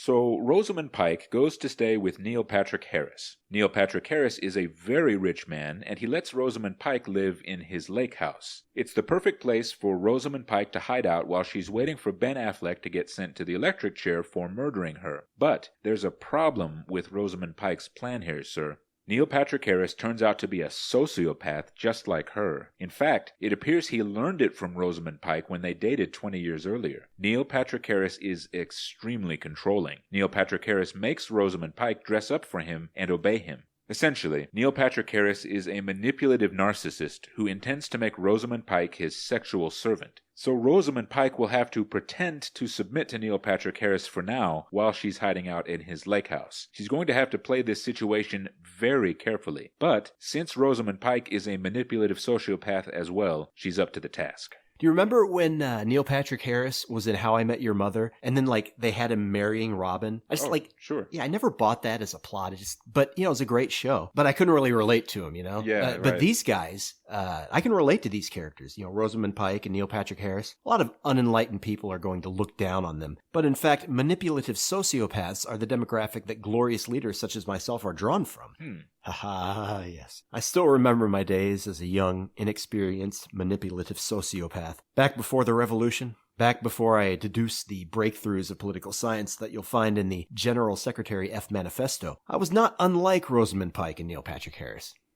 So Rosamund Pike goes to stay with Neil Patrick Harris. Neil Patrick Harris is a very rich man, and he lets Rosamund Pike live in his lake house. It's the perfect place for Rosamund Pike to hide out while she's waiting for Ben Affleck to get sent to the electric chair for murdering her. But there's a problem with Rosamund Pike's plan here, sir. Neil Patrick Harris turns out to be a sociopath just like her. In fact, it appears he learned it from Rosamund Pike when they dated 20 years earlier. Neil Patrick Harris is extremely controlling. Neil Patrick Harris makes Rosamund Pike dress up for him and obey him. Essentially, Neil Patrick Harris is a manipulative narcissist who intends to make Rosamund Pike his sexual servant. So Rosamund Pike will have to pretend to submit to Neil Patrick Harris for now while she's hiding out in his lake house. She's going to have to play this situation very carefully. But since Rosamund Pike is a manipulative sociopath as well, she's up to the task. Do you remember when Neil Patrick Harris was in How I Met Your Mother, and then they had him marrying Robin? Sure. Yeah, I never bought that as a plot. But it was a great show. But I couldn't really relate to him, Yeah, right. But these guys, I can relate to these characters. Rosamund Pike and Neil Patrick Harris. A lot of unenlightened people are going to look down on them. But in fact, manipulative sociopaths are the demographic that glorious leaders such as myself are drawn from. Haha, yes. I still remember my days as a young, inexperienced, manipulative sociopath. Back before the revolution, back before I deduced the breakthroughs of political science that you'll find in the General Secretary F Manifesto, I was not unlike Rosamund Pike and Neil Patrick Harris.